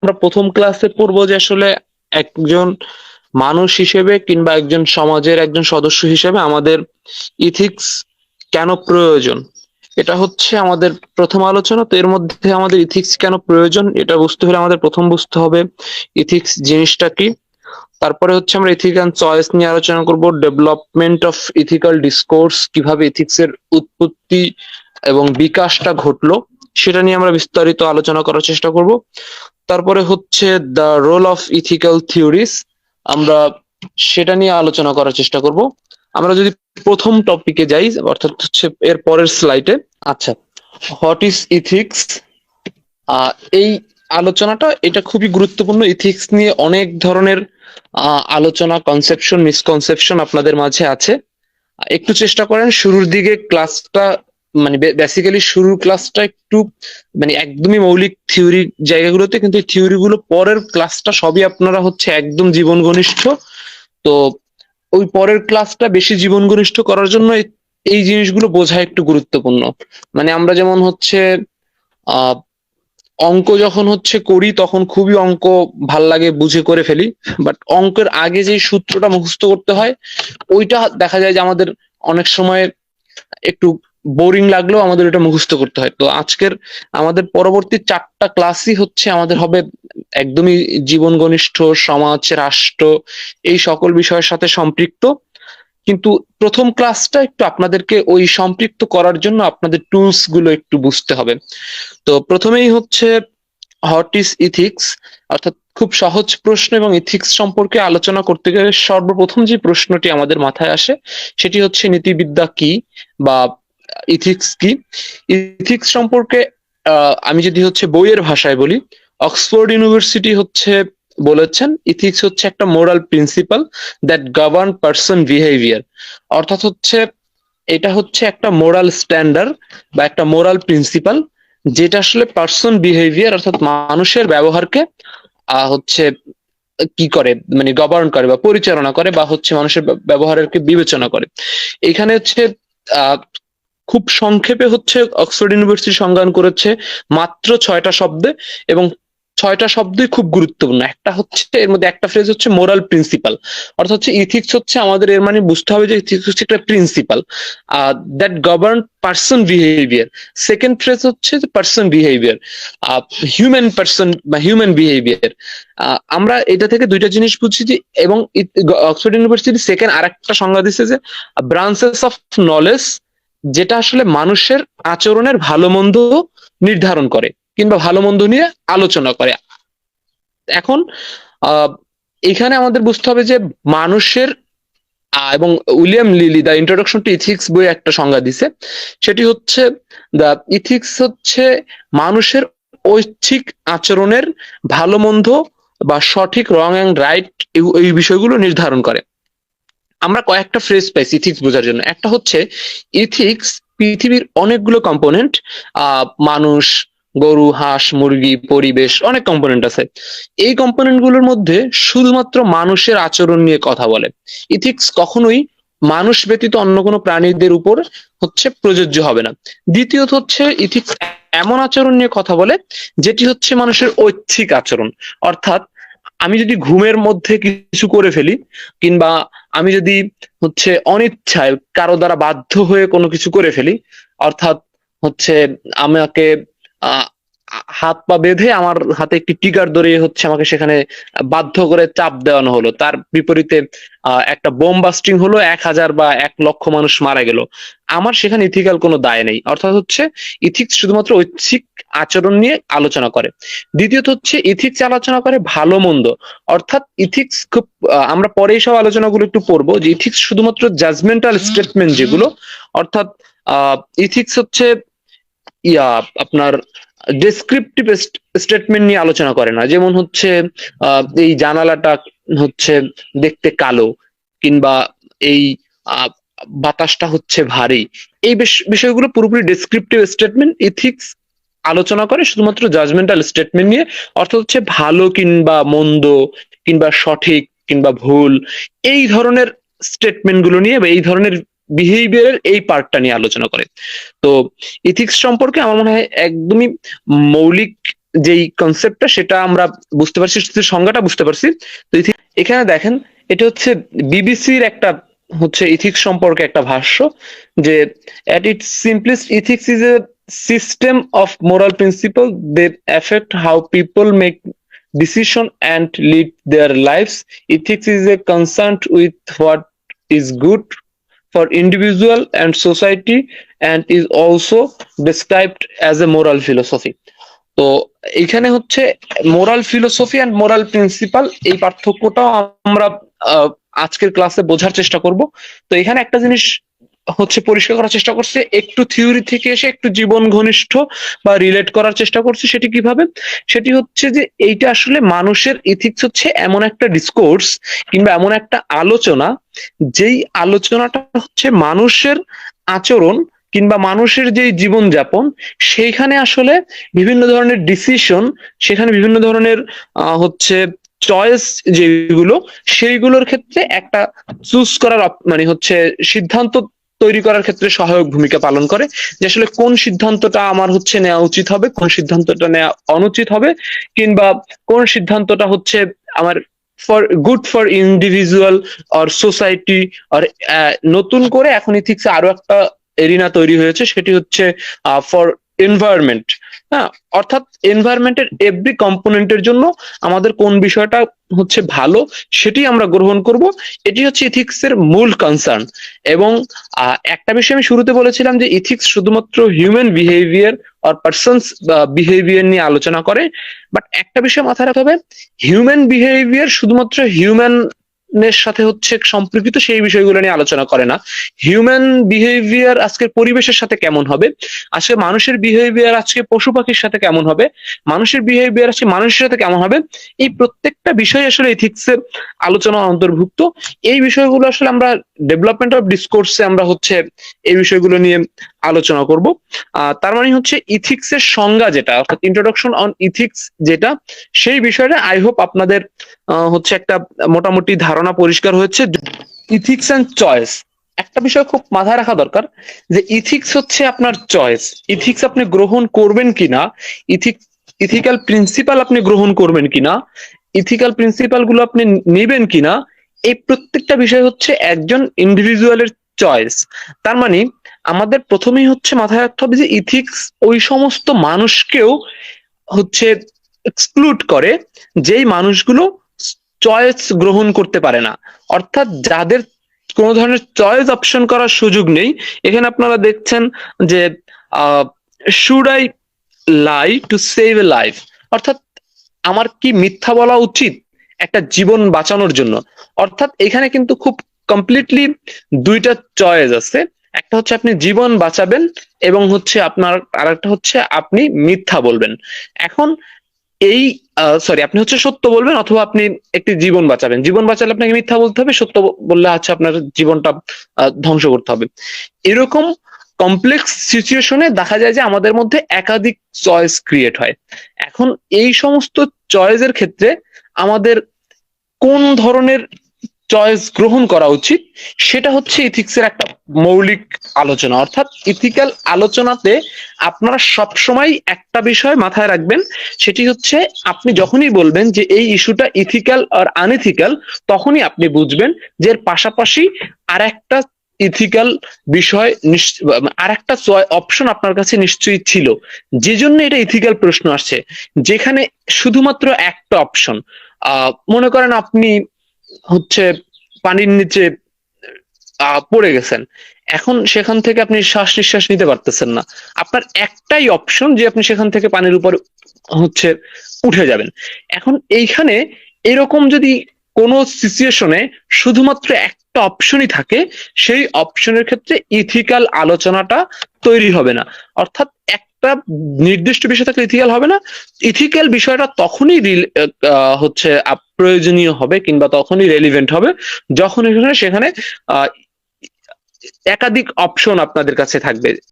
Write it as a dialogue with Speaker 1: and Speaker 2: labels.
Speaker 1: আমরা প্রথম ক্লাসে পড়বো যে আসলে একজন মানুষ হিসেবে কিংবা একজন সমাজের একজন সদস্য হিসেবে আমাদের ইথিক্স কেন প্রয়োজন। এটা হচ্ছে আমাদের প্রথম আলোচনা। তো এর মধ্যে আমাদের ইথিক্স কেন প্রয়োজন এটা বুঝতে হলে আমাদের প্রথম বুঝতে হবে ইথিক্স জিনিসটা কি। তারপরে হচ্ছে আমরা ইথিক্স অ্যান্ড চয়েস নিয়ে আলোচনা করব, ডেভেলপমেন্ট অফ ইথিক্যাল ডিসকোর্স, কিভাবে ইথিক্সের উৎপত্তি এবং বিকাশটা ঘটলো সেটা নিয়ে আমরা বিস্তারিত আলোচনা করার চেষ্টা করব। তারপরে হচ্ছে the role of ethical theories, আমরা সেটা নিয়ে আলোচনা করার চেষ্টা করব। আমরা যদি প্রথম টপিকে যাই, অর্থাৎ হচ্ছে এর পরের স্লাইডে, আচ্ছা, হোয়াট ইজ ইথিক্স। এই আলোচনাটা এটা খুবই গুরুত্বপূর্ণ। ইথিক্স নিয়ে অনেক ধরনের আলোচনা, কনসেপশন, মিসকনসেপশন আপনাদের মাঝে আছে। একটু চেষ্টা করেন শুরুর দিকে ক্লাসটা, মানে বেসিক্যালি শুরুর ক্লাসটা একটু মানে একদমই মৌলিক থিওরি জায়গাগুলোতে, কিন্তু এই থিওরি গুলো পরের ক্লাসটা সবই আপনারা হচ্ছে একদম জীবন ঘনিষ্ঠ। তো ওই পরের ক্লাসটা বেশি জীবন ঘনিষ্ঠ করার জন্য এই জিনিসগুলো বোঝা একটু গুরুত্বপূর্ণ। মানে আমরা যেমন হচ্ছে আহ অঙ্ক যখন হচ্ছে করি তখন খুবই অঙ্ক ভাল লাগে, বুঝে করে ফেলি, বাট অঙ্কের আগে যে সূত্রটা মুখস্থ করতে হয় ওইটা দেখা যায় যে আমাদের অনেক সময় একটু বোরিং লাগলেও আমাদের এটা মুখস্থ করতে হয়। তো আজকের আমাদের পরবর্তী 4টা ক্লাসই হচ্ছে আমাদের হবে একদমই জীবন ঘনিষ্ঠ, সমাজ, রাষ্ট্র, এই সকল বিষয়ের সাথে সম্পৃক্ত। কিন্তু প্রথম ক্লাসটা একটু আপনাদেরকে ওই সম্পৃক্ত করার জন্য আপনাদের টুলস গুলো একটু বুঝতে হবে। তো প্রথমেই হচ্ছে হোয়াট ইজ ইথিক্স, অর্থাৎ খুব সহজ প্রশ্ন। এবং ইথিক্স সম্পর্কে আলোচনা করতে গেলে সর্বপ্রথম যে প্রশ্নটি আমাদের মাথায় আসে সেটি হচ্ছে নীতিবিদ্যা কি বা ইথিক্স কি। ইথিক্স সম্পর্কে আমি যদি হচ্ছে বইয়ের ভাষায় বলি, অক্সফোর্ড ইউনিভার্সিটি হচ্ছে বলেছেন ইথিক্স হচ্ছে একটা moral principle that govern person behaviour. অর্থাৎ হচ্ছে এটা হচ্ছে একটা মোরাল স্ট্যান্ডার্ড বা একটা মোরাল প্রিন্সিপাল যেটা আসলে পার্সন বিহেভিয়ার অর্থাৎ মানুষের ব্যবহারকে হচ্ছে কি করে, মানে গভর্ন করে বা পরিচালনা করে, বা হচ্ছে মানুষের ব্যবহারকে বিবেচনা করে। এখানে হচ্ছে আহ খুব সংক্ষেপে হচ্ছে অক্সফোর্ড ইউনিভার্সিটি সংজ্ঞান করেছে মাত্র 6টা শব্দে, এবং 6টা শব্দই খুব গুরুত্বপূর্ণ। একটা হচ্ছে এর মধ্যে একটা ফ্রেজ হচ্ছে মোরাল প্রিন্সিপাল, অর্থাৎ হচ্ছে ইথিক্স হচ্ছে আমাদের, এর মানে বুঝতে হবে যে ইথিক্স হচ্ছে একটা principle that govern person behaviour. Second phrase হচ্ছে পার্সন বিহেভিয়ার, হিউম্যান পার্সন বা হিউম্যান বিহেভিয়ার। আমরা এটা থেকে দুইটা জিনিস বুঝছি যে, এবং অক্সফোর্ড ইউনিভার্সিটি সেকেন্ড আরেকটা সংজ্ঞা দিচ্ছে যে ব্রাঞ্চেস অফ নলেজ, যেটা আসলে মানুষের আচরণের ভালো মন্দ নির্ধারণ করে কিংবা ভালো মন্দ নিয়ে আলোচনা করে। এখন এখানে আমাদের বুঝতে হবে যে মানুষের এবং William lily the introduction to ethics বই একটা সংজ্ঞা দিছে, সেটি হচ্ছে দ্য ইথিক্স হচ্ছে মানুষের ঐচ্ছিক আচরণের ভালো মন্দ বা সঠিক, রং অ্যান্ড রাইট, এই বিষয়গুলো নির্ধারণ করে। আমরা কয়েকটা ফ্রেজ পাইছি ইথিক্স বোঝার জন্য। একটা হচ্ছে ইথিক্স পৃথিবীর অনেকগুলো কম্পোনেন্ট, মানুষ, গরু, হাঁস, মুরগি, পরিবেশ, অনেক কম্পোনেন্ট আছে। এই কম্পোনেন্ট গুলোর মধ্যে শুধুমাত্র মানুষের আচরণ নিয়ে কথা বলে। ইথিক্স কখনোই মানুষ ব্যতীত অন্য কোনো প্রাণীদের উপর হচ্ছে প্রযোজ্য হবে না। দ্বিতীয়ত হচ্ছে ইথিক্স এমন আচরণ নিয়ে কথা বলে যেটি হচ্ছে মানুষের ঐচ্ছিক আচরণ। অর্থাৎ আমি যদি ঘুমের মধ্যে কিছু করে ফেলি, কিংবা আমি যদি হচ্ছে অনিচ্ছায় কারো দ্বারা বাধ্য হয়ে কোনো কিছু করে ফেলি, অর্থাৎ হচ্ছে আমাকে আহ হাত পা বেঁধে আমার হাতে একটি টিকার দড়িয়ে হচ্ছে আমাকে সেখানে বাধ্য করে চাপ দেওয়ানো হলো, তার বিপরীতে একটা বোম বাস্টিং হলো, 1000 বা 1 লক্ষ মানুষ মারা গেল, আমার সেখানে ইথিক্যাল কোনো দায় নেই। অর্থাৎ হচ্ছে ইথিক্স শুধুমাত্র ঐচ্ছিক আচরণ নিয়ে আলোচনা করে। দ্বিতীয়ত হচ্ছে ইথিক্স আলোচনা করে ভালো মন্দ। অর্থাৎ ইথিক্স খুব আমরা পরে এইসব আলোচনাগুলো একটু পড়বো যে ইথিক্স শুধুমাত্র জাজমেন্টাল স্টেটমেন্ট যেগুলো, অর্থাৎ ইথিক্স হচ্ছে আপনার ডেসক্রিপটিভ স্টেটমেন্ট নিয়ে আলোচনা করে না। যেমন হচ্ছে এই জানালাটা হচ্ছে দেখতে কালো, কিংবা এই বাতাসটা হচ্ছে ভারী, এই বিষয়গুলো পুরোপুরি ডেসক্রিপটিভ স্টেটমেন্ট। ইথিক্স আলোচনা করে শুধুমাত্র জাজমেন্টাল স্টেটমেন্ট নিয়ে, অর্থাৎ হচ্ছে ভালো কিংবা মন্দ, কিংবা সঠিক কিংবা ভুল, এই ধরনের স্টেটমেন্ট গুলো নিয়ে বা এই ধরনের বিহেভিয়ারের এই পার্টটা নিয়ে আলোচনা করে। তো ইথিক্স সম্পর্কে আমার মনে হয় একদমই মৌলিক যেই কনসেপ্টটা সেটা আমরা বুঝতে পারছি, সংজ্ঞাটা বুঝতে পারছি। তো এখানে দেখেন, এটা হচ্ছে বিবিসির একটা হচ্ছে ইথিক্স সম্পর্কে একটা ভাষ্য, যে at its simplest ethics is a system of moral principles that affect how people make decision and lead their lives. Ethics is a concerned with what is good for individual and society and is also described as a moral philosophy. তো এইখানে হচ্ছে moral philosophy and moral principal, এই পার্থক্যটাও আমরা আহ, আজকের ক্লাসে বোঝার চেষ্টা করব। তো এখানে একটা জিনিস হচ্ছে পরিষ্কার করার চেষ্টা করছে, একটু থিওরি থেকে এসে একটু জীবন ঘনিষ্ঠ বা রিলেট করার চেষ্টা করছে। সেটি কিভাবে? সেটি হচ্ছে যে এইটা আসলে মানুষের ইথিক্স হচ্ছে এমন একটা ডিসকোর্স কিংবা এমন একটা আলোচনা, যেই আলোচনাটা হচ্ছে মানুষের আচরণ কিংবা মানুষের যে জীবনযাপন, সেইখানে আসলে বিভিন্ন ধরনের ডিসিশন, সেখানে বিভিন্ন ধরনের হচ্ছে চয়েস যেগুলো, সেইগুলোর ক্ষেত্রে একটা চুজ করার মানে হচ্ছে সিদ্ধান্ত তৈরি করার ক্ষেত্রে সহায়ক ভূমিকা পালন করে। যে আসলে কোন সিদ্ধান্তটা আমার হচ্ছে নেওয়া উচিত হবে, কোন সিদ্ধান্তটা নেওয়া অনুচিত হবে, কিংবা কোন সিদ্ধান্তটা হচ্ছে আমার for good for individual or society. আর নতুন করে এখন ইথিক্স আরো একটা এরিনা তৈরি হয়েছে, সেটি হচ্ছে ফর এনভায়রনমেন্ট। হ্যাঁ, অর্থাৎ এনভায়রনমেন্টের এভরি কম্পোনেন্টের জন্য আমাদের কোন বিষয়টা হচ্ছে ভালো, সেটি আমরা গ্রহণ করব। এটি হচ্ছে ইথিক্স এর মূল কনসার্ন। এবং একটা বিষয় আমি শুরুতে বলেছিলাম যে ইথিক্স শুধুমাত্র হিউম্যান বিহেভিয়ার আর পার্সনস বিহেভিয়ার নিয়ে আলোচনা করে, বাট একটা বিষয় মাথায় রাখতে হবে, হিউম্যান বিহেভিয়ার শুধুমাত্র হিউম্যান এর সাথে হচ্ছে সম্পর্কিত সেই বিষয়গুলো নিয়ে আলোচনা করে না। হিউম্যান বিহেভিয়ার আজকের পরিবেশের সাথে কেমন হবে, আজকে মানুষের বিহেভিয়ার আজকে পশু পাখির সাথে কেমন হবে, মানুষের বিহেভিয়ার আজকে মানুষের সাথে কেমন হবে, এই প্রত্যেকটা বিষয় আসলে এথিক্সের আলোচনা অন্তর্ভুক্ত। এই বিষয়গুলো আসলে আমরা ডেভেলপমেন্ট অফ ডিসকোর্সে আমরা হচ্ছে এই বিষয়গুলো নিয়ে আলোচনা করব। তার মানে হচ্ছে ইথিক্স এর সংজ্ঞা যেটা, অর্থাৎ ইন্ট্রোডাকশন অন ইথিক্স যেটা, সেই বিষয়টা আই হোপ আপনাদের হচ্ছে একটা মোটামুটি ধারণা পরিষ্কার হয়েছে। ইথিক্স এন্ড চয়েস, একটা বিষয় খুব মাথায় রাখা দরকার, যে ইথিক্স হচ্ছে আপনার চয়েস। ইথিক্স আপনি গ্রহণ করবেন কিনা, ইথিক্যাল প্রিন্সিপাল আপনি গ্রহণ করবেন কিনা, ইথিক্যাল প্রিন্সিপাল গুলো আপনি নিবেন কিনা, এই প্রত্যেকটা বিষয় হচ্ছে একজন ইন্ডিভিজুয়ালের চয়েস। তার মানে আমাদের প্রথমেই হচ্ছে মাথায় রাখতে হবে যে ইথিক্স ওই সমস্ত মানুষকেও হচ্ছে এক্সক্লুড করে যেই মানুষগুলো চয়েস গ্রহণ করতে পারে না, অর্থাৎ যাদের কোনো ধরনের চয়েস অপশন করার সুযোগ নেই। এখানে আপনারা দেখছেন যে should I lie to save A life, অর্থাৎ আমার কি মিথ্যা বলা উচিত একটা জীবন বাঁচানোর জন্য। অর্থাৎ এখানে কিন্তু খুব কমপ্লিটলি দুইটা চয়েস আছে, একটা হচ্ছে আপনি জীবন বাঁচাবেন এবং হচ্ছে আপনার আরেকটা হচ্ছে আপনি মিথ্যা বলবেন। এখন এই সরি, আপনি হচ্ছে সত্য বলবেন অথবা আপনি একটি জীবন বাঁচাবেন। জীবন বাঁচালে আপনাকে মিথ্যা বলতে হবে, সত্য বললে হচ্ছে আপনার জীবনটা ধ্বংস করতে হবে। এরকম কমপ্লেক্স সিচুয়েশনে দেখা যায় যে আমাদের মধ্যে একাধিক চয়েস ক্রিয়েট হয়। এখন এই সমস্ত চয়েসের ক্ষেত্রে আমাদের কোন ধরনের চয়েস গ্রহণ করা উচিত, সেটা হচ্ছে ইথিক্সের একটা মৌলিক আলোচনা। অর্থাৎ ইথিক্যাল আলোচনাতে আপনারা সবসময় একটা বিষয় মাথায় রাখবেন, সেটি হচ্ছে আপনি যখনই বলবেন যে এই ইস্যুটা ইথিক্যাল আর আনইথিক্যাল, তখনই আপনি বুঝবেন যে এর পাশাপাশি আর একটা ইথিক্যাল বিষয়, আর একটা অপশন আপনার কাছে নিশ্চয়ই ছিল, যে জন্য এটা ইথিক্যাল প্রশ্ন আসছে। যেখানে শুধুমাত্র একটা অপশন, মনে করেন আপনি হচ্ছে পানির নিচে পড়ে গেছেন, এখন সেখান থেকে আপনি শ্বাস নিঃশ্বাস নিতে পারতেছেন না, আপনার একটাই অপশন যে আপনি সেখান থেকে পানির উপর হচ্ছে উঠে যাবেন। এখন এইখানে এরকম যদি কোন সিচুয়েশনে শুধুমাত্র একটা অপশনই থাকে, সেই অপশনের ক্ষেত্রে ইথিক্যাল আলোচনাটা তৈরি হবে না। অর্থাৎ একটা নির্দিষ্ট বিষয় থাকলে ইথিক্যাল হবে না। ইথিক্যাল বিষয়টা তখনই হচ্ছে প্রয়োজনীয় হবে কিংবা তখনই রেলিভেন্ট হবে যখন সেখানে একাধিক অপশন আপনাদের কাছে থাকবে।